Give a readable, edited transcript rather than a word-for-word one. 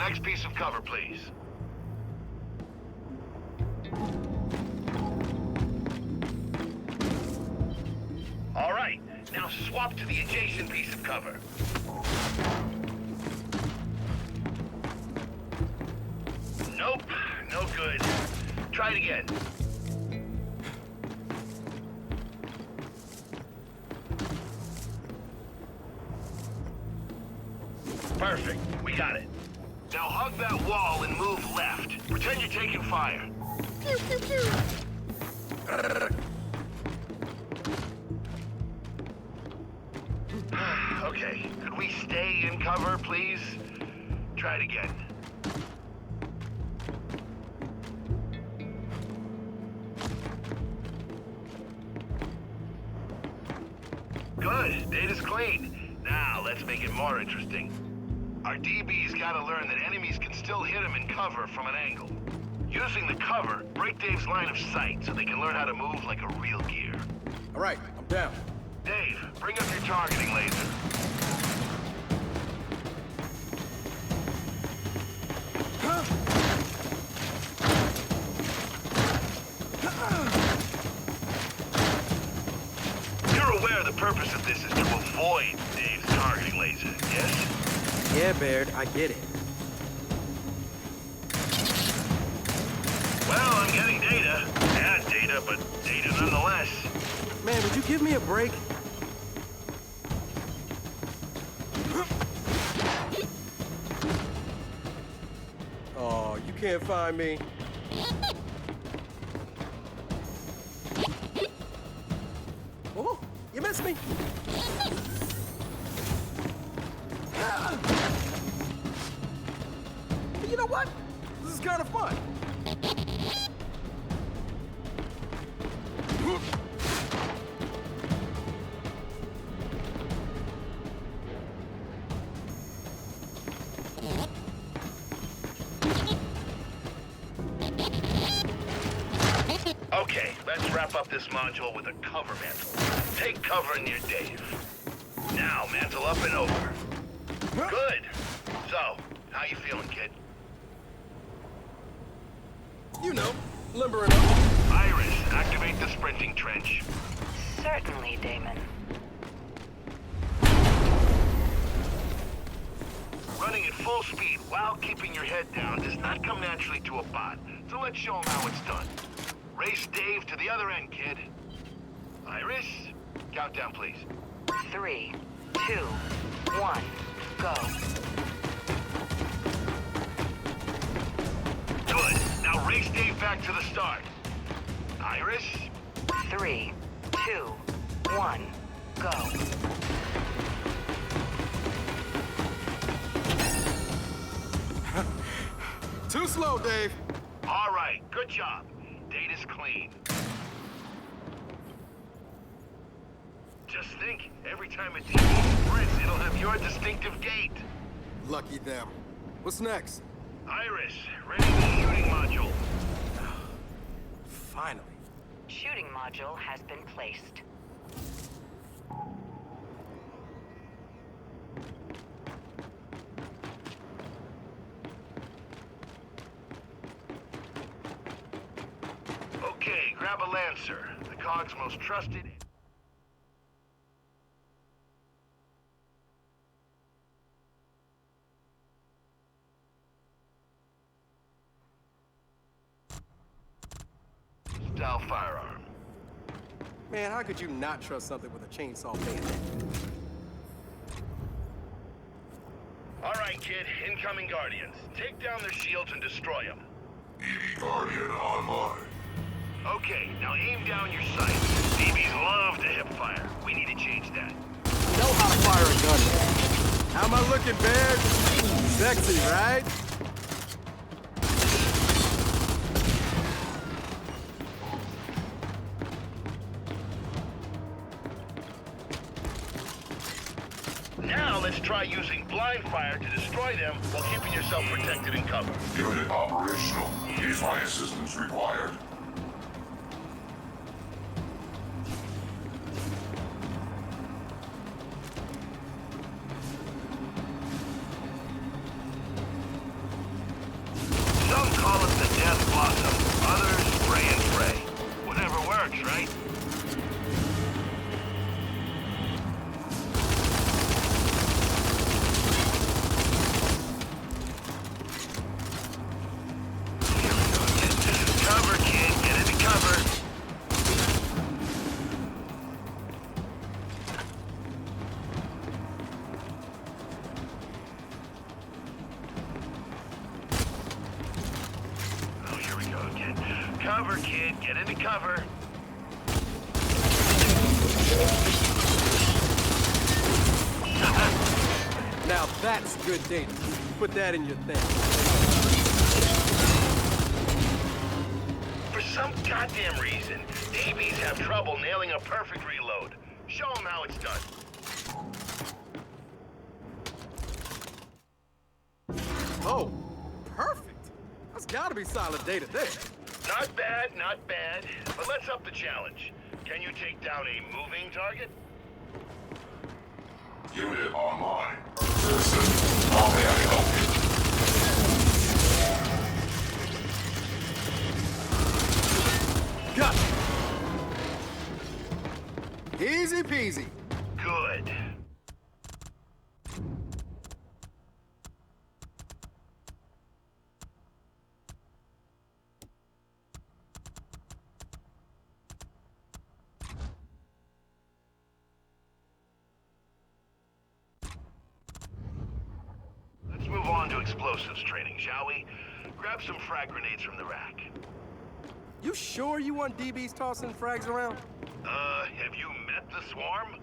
Next piece of cover, please. All right, now swap to the adjacent piece of cover. Nope, no good. Try it again. Perfect, we got it. Now hug that wall and move left. Pretend you're taking fire. Pew, pew, pew. Okay, could we stay in cover, please? Try it again. Good, data's clean. Now, let's make it more interesting. Our DB's gotta learn that enemies can still hit them in cover from an angle. Using the cover, break Dave's line of sight so they can learn how to move like a real gear. All right, I'm down. Dave, bring up your targeting laser. You're aware the purpose of this is to avoid Dave's targeting laser, yes? Yeah, Baird, I get it. Well, I'm getting data. Bad data, but data nonetheless. Man, would you give me a break? Oh, you can't find me. Oh, you missed me. You know what? This is kind of fun. Okay, let's wrap up this module with a cover mantle. Take cover near Dave. Now, mantle up and over. Good. So, how you feeling, kid? You know, limbering up. Iris, activate the sprinting trench. Certainly, Damon. Running at full speed while keeping your head down does not come naturally to a bot, so let's show him how it's done. Race Dave to the other end, kid. Iris, countdown, please. 3, 2, 1, go. Good. Now race Dave back to the start. Iris? 3, 2, 1, go. Too slow, Dave. All right, good job. Data's clean. Just think, every time a team sprints, it'll have your distinctive gait. Lucky them. What's next? Iris, ready the shooting module. Finally. Shooting module has been placed. Okay, grab a Lancer, the COG's most trusted. Style firearm. Man, how could you not trust something with a chainsaw blade? All right, kid, incoming Guardians. Take down their shields and destroy them. EV Guardian online. Okay, now aim down your sights. DBs love to hip fire. We need to change that. You know how to fire a gun. How am I looking, Baird? Sexy, right? Now let's try using blind fire to destroy them while keeping yourself protected and covered. Unit operational. Need my assistance required. cover, kid. Get into cover. Now that's good data. Put that in your thing. For some goddamn reason, DBs have trouble nailing a perfect reload. Show them how it's done. Oh, perfect. That's gotta be solid data there. Not bad, not bad. But let's up the challenge. Can you take down a moving target? Unit online. Listen, how may I help you? Got it. Easy peasy. Good. Let's move on to explosives training, shall we? Grab some frag grenades from the rack. You sure you want DBs tossing frags around? Have you met the swarm?